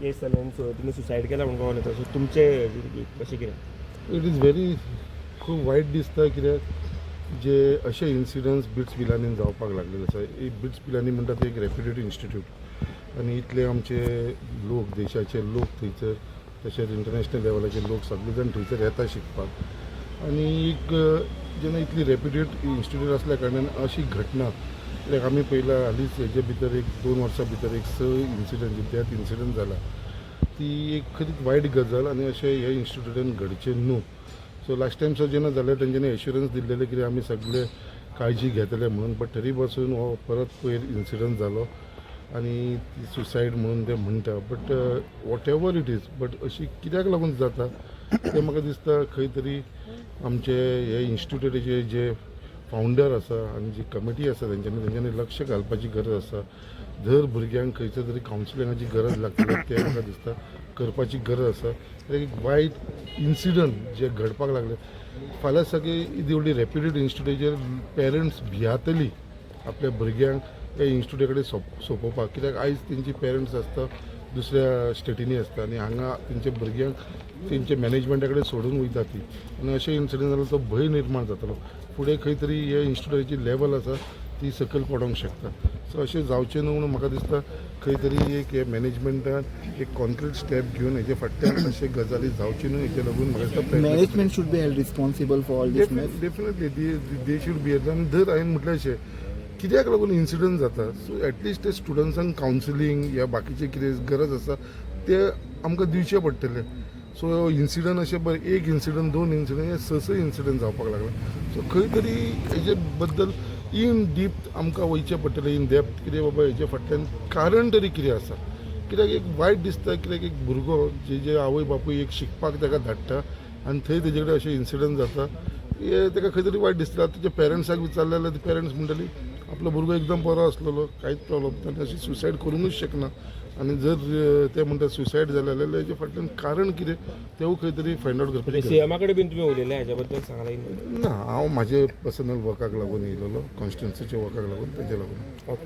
केस जाल्यान तिने सुसायड केला म्हणून कळोन येता. सो तुमचे कशें कितें? इट इज व्हेरी खूब वायट दिसता कित्याक जे अशे इन्सिडंट्स बिट्स पिलांनी जावपाक लागलेले आसा. बिट्स पिलांनी म्हणटा ते एक रेप्युटेड इन्स्टिट्यूट आनी इतले आमचे लोक देशाचे लोक थंयसर तशेंच इंटरनॅशनल लेवलाचे लोक सगळे जाण थंयसर येता शिकपाक आनी एक जेन्ना इतली रेप्युटेड इन्स्टिट्यूट असल्या कारणान अशी घटना लायक आमी पयला हालींच हेजे भितर एक 2 वर्सां भितर एक 6 इन्सिडंट डेथ इन्सिडंट जाला. ती एक खरीच वायट गजाल आनी अशें हे इन्स्टिट्यूटान घडचें न्हू. सो लास्ट टायम सो जेन्ना जालें तेंच्यांनी एश्युरन्स दिल्लेले कितें आमी सगळे काळजी घेतले म्हणून, बट तरी पासून हो परत पयर इन्सिडंट जालो आनी ती सुसायड म्हणून ते म्हणटा. But what ever it is, but अशी कित्याक लागून जाता तें म्हाका दिसता खंय तरी आमचे हे इन्स्टिट्यूटाचे जे फावंडर आसा आनी जी कमिटी आसा तेंच्यांनी लक्ष घालपाची गरज आसा. दर भुरग्यांक खंयच्या तरी कावन्सिलिंगाची गरज लागतली ते म्हाका दिसता करपाची गरज आसा. एक वायट इन्सिडंट जे घडपाक लागले फाल्यां सगळी व्हडली रेप्युटेड इन्स्टिट्यूटाचेर पेरंट्स भियातली आपल्या भुरग्यांक त्या इन्स्टिट्यूटा कडेन सोंपोवपाक. कित्याक आयज तेंची पेरंट्स आसता दुसऱ्या स्टेटींनी आसता आनी हांगा तेंच्या भुरग्यांक तेंचे मॅनेजमेंटा कडेन सोडून वयता ती आनी अशें इन्सिडंट जालो तो भंय निर्माण जातलो. फुडें खंय तरी हे इन्स्टिट्यूटाची लेवल आसा ती सकयल पडोंक शकता. सो अशें जावचें न्हू म्हणून म्हाका दिसता खंय तरी एक हे मॅनेजमेंटान एक कॉन्क्रीट स्टेप घेवन हेजे फाटल्यान अशे गजाली जावची न्हू हेचे लागून म्हाका दिसता management should be held responsible for all this match. Definitely they should be आनी धर हांवें म्हटलें अशें कित्याक लागून इन्सिडंट जाता. सो एटलिस्ट ते स्टुडंट्सांक कावन्सिलींग या बाकीचे कितें गरज आसा ते आमकां दिवचे पडटले. सो इन्सिडंट अशें एक इन्सिडंट 2 इन्सिडंट हे 6 इन्सिडंट जावपाक लागला. सो खंय तरी हेजे बद्दल इन डीप आमकां वयचें पडटलें इन डेप्थ कितें बाबा हेजे फाटल्यान कारण तरी कितें आसा. कित्याक एक वायट दिसता कित्याक एक भुरगो जे आवय बापूय एक शिकपाक ताका धाडटा आनी थंय तेजे कडेन अशें इन्सिडंट जाता हे ताका खंय तरी वायट दिसता. तेजे पेरंट्साक विचारलें जाल्यार पेरंट्स म्हणटली आपलो भुरगो एकदम बरो आसलेलो कांयच प्रॉब्लम ताणें अशी सुसायड करूंकच शकना आनी जर ते म्हणटा सुसायड जालें जाल्यार हेजे फाटल्यान कारण कितें तेवूय खंय तरी फायंड आवट करपाचें. सीएमा कडेन बीन तुमी उलयले हाच्या बद्दल सांगला? ना हांव म्हाजे पर्सनल वर्काक लागून येयलोलो कॉन्स्टिट्युन्सीच्या वर्काक लागून तेजे लागून.